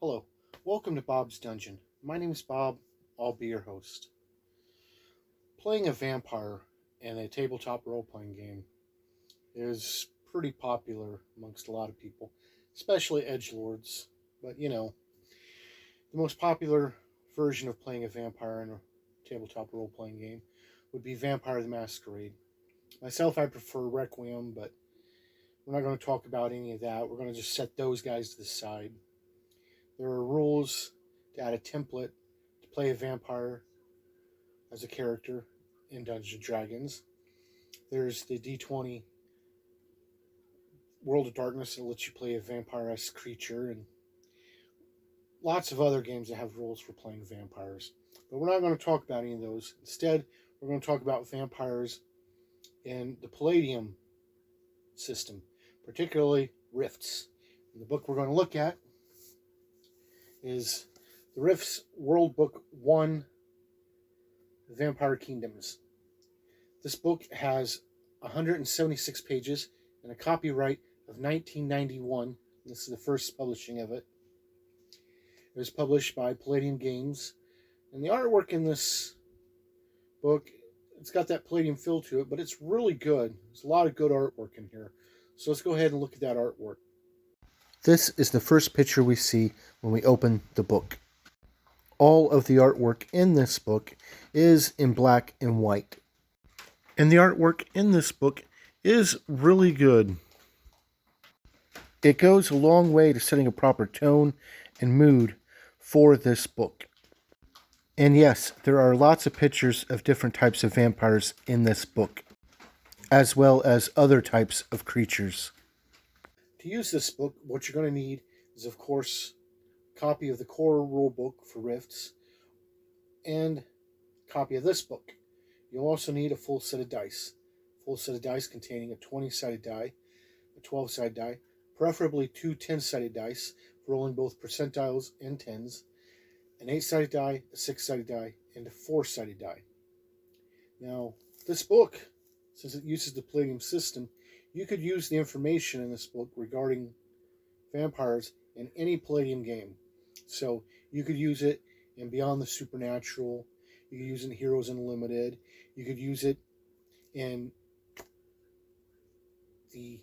Hello, welcome to Bob's Dungeon. My name is Bob, I'll be your host. Playing a vampire in a tabletop role playing game is pretty popular amongst a lot of people, especially edgelords. But the most popular version of playing a vampire in a tabletop role playing game would be Vampire the Masquerade. Myself, I prefer Requiem, but we're not going to talk about any of that. We're going to just set those guys to the side. There are rules to add a template to play a vampire as a character in Dungeons and Dragons. There's the D20 World of Darkness that lets you play a vampire-esque creature, and lots of other games that have rules for playing vampires. But we're not going to talk about any of those. Instead, we're going to talk about vampires in the Palladium system, particularly Rifts. And the book we're going to look at is the Rifts World Book 1, Vampire Kingdoms. This book has 176 pages and a copyright of 1991. This is the first publishing of it. It was published by Palladium Games. And the artwork in this book, it's got that Palladium feel to it, but it's really good. There's a lot of good artwork in here. So let's go ahead and look at that artwork. This is the first picture we see when we open the book. All of the artwork in this book is in black and white. And the artwork in this book is really good. It goes a long way to setting a proper tone and mood for this book. And yes, there are lots of pictures of different types of vampires in this book, as well as other types of creatures. To use this book, what you're going to need is, of course, a copy of the core rule book for Rifts and a copy of this book. You'll also need a full set of dice. A full set of dice containing a 20-sided die, a 12-sided die, preferably two 10-sided dice for rolling both percentiles and tens, an 8-sided die, a 6-sided die, and a 4-sided die. Now, this book, since it uses the Palladium system, you could use the information in this book regarding vampires in any Palladium game. So you could use it in Beyond the Supernatural, you could use it in Heroes Unlimited, you could use it in the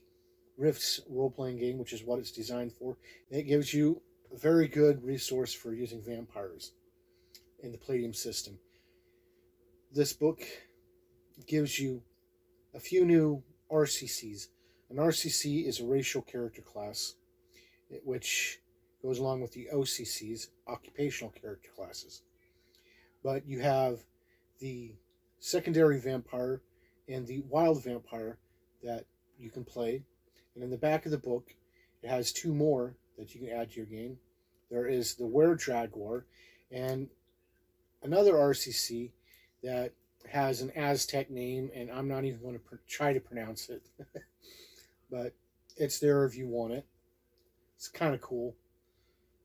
Rifts role-playing game, which is what it's designed for. And it gives you a very good resource for using vampires in the Palladium system. This book gives you a few new RCCs. An RCC is a racial character class, which goes along with the OCCs, occupational character classes. But you have the secondary vampire and the wild vampire that you can play. And in the back of the book, it has two more that you can add to your game. There is the Were-Jaguar and another RCC that has an Aztec name, and I'm not even going to try to pronounce it. But it's there if you want it. It's kind of cool.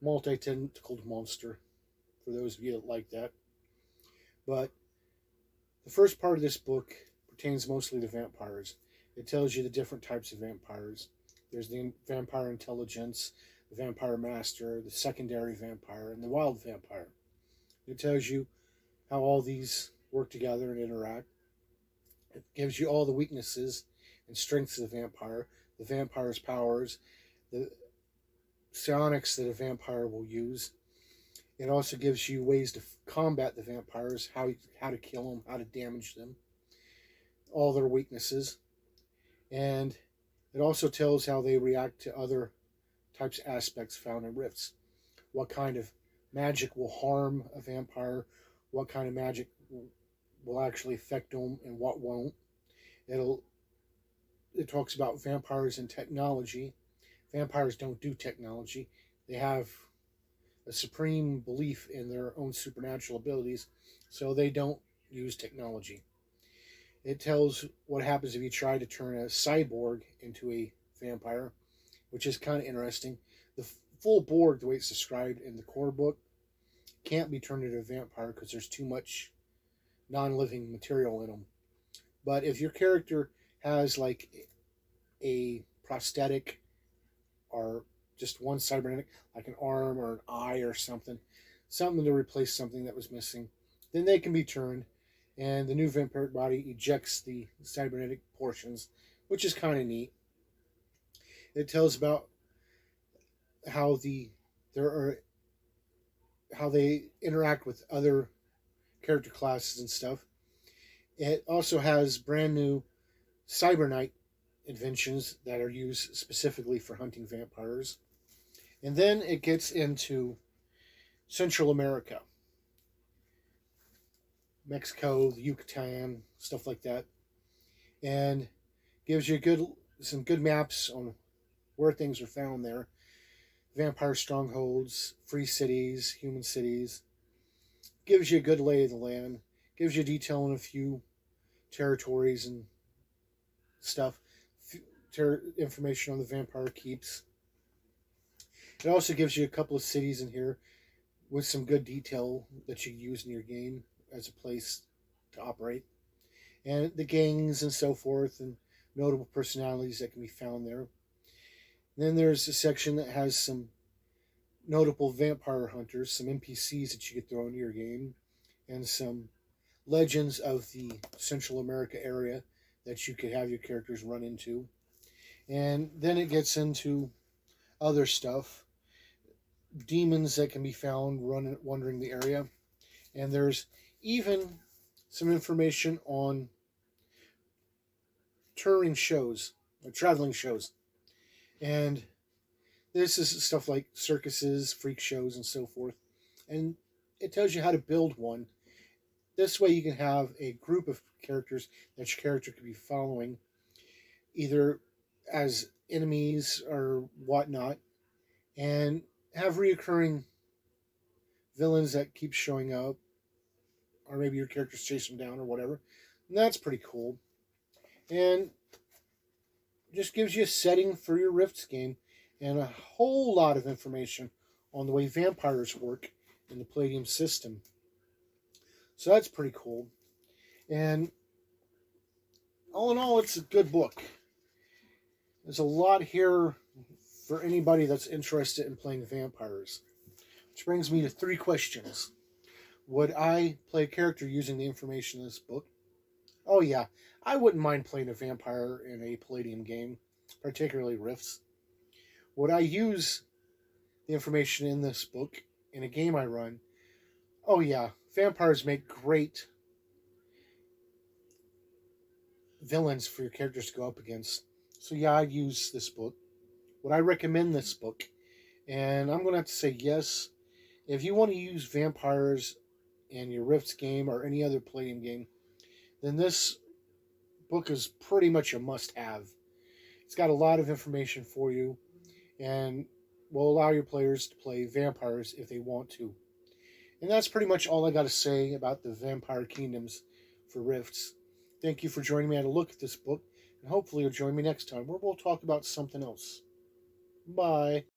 Multi-tentacled monster, for those of you that like that. But the first part of this book pertains mostly to vampires. It tells you the different types of vampires. There's the vampire intelligence, the vampire master, the secondary vampire, and the wild vampire. It tells you how all these work together and interact. It gives you all the weaknesses and strengths of the vampire's powers, the psionics that a vampire will use. It also gives you ways to combat the vampires, how to kill them, how to damage them, all their weaknesses. And it also tells how they react to other types of aspects found in Rifts. What kind of magic will harm a vampire, what kind of magic will actually affect them, and what won't. It talks about vampires and technology. Vampires don't do technology. They have a supreme belief in their own supernatural abilities, so they don't use technology. It tells what happens if you try to turn a cyborg into a vampire, which is kind of interesting. The full Borg, the way it's described in the core book, can't be turned into a vampire because there's too much non-living material in them. But if your character has like a prosthetic or just one cybernetic, like an arm or an eye or something, something to replace something that was missing. Then they can be turned, and the new vampiric body ejects the cybernetic portions, which is kind of neat. It tells about how there are how they interact with other character classes and stuff. It also has brand new Cyberknight inventions that are used specifically for hunting vampires. And then it gets into Central America, Mexico, the Yucatan, stuff like that, and gives you some good maps on where things are found there. Vampire strongholds, free cities, human cities. Gives you a good lay of the land. Gives you detail on a few territories and stuff. Information on the vampire keeps. It also gives you a couple of cities in here with some good detail that you use in your game as a place to operate. And the gangs and so forth, and notable personalities that can be found there. Then there's a section that has some notable vampire hunters, some NPCs that you could throw into your game, and some legends of the Central America area that you could have your characters run into. And then it gets into other stuff, demons that can be found wandering the area. And there's even some information on touring shows, or traveling shows. And this is stuff like circuses, freak shows, and so forth. And it tells you how to build one. This way you can have a group of characters that your character could be following, either as enemies or whatnot, and have reoccurring villains that keep showing up, or maybe your characters chase them down or whatever. And that's pretty cool. And just gives you a setting for your Rifts game and a whole lot of information on the way vampires work in the Palladium system. So that's pretty cool. And all in all, it's a good book. There's a lot here for anybody that's interested in playing vampires. Which brings me to 3 questions. Would I play a character using the information in this book? Oh yeah, I wouldn't mind playing a vampire in a Palladium game, particularly Rifts. Would I use the information in this book in a game I run? Oh yeah, vampires make great villains for your characters to go up against. So yeah, I'd use this book. Would I recommend this book? And I'm going to have to say yes. If you want to use vampires in your Rifts game or any other Palladium game, then this book is pretty much a must-have. It's got a lot of information for you and will allow your players to play vampires if they want to. And that's pretty much all I got to say about the Vampire Kingdoms for Rifts. Thank you for joining me at a look at this book, and hopefully you'll join me next time where we'll talk about something else. Bye.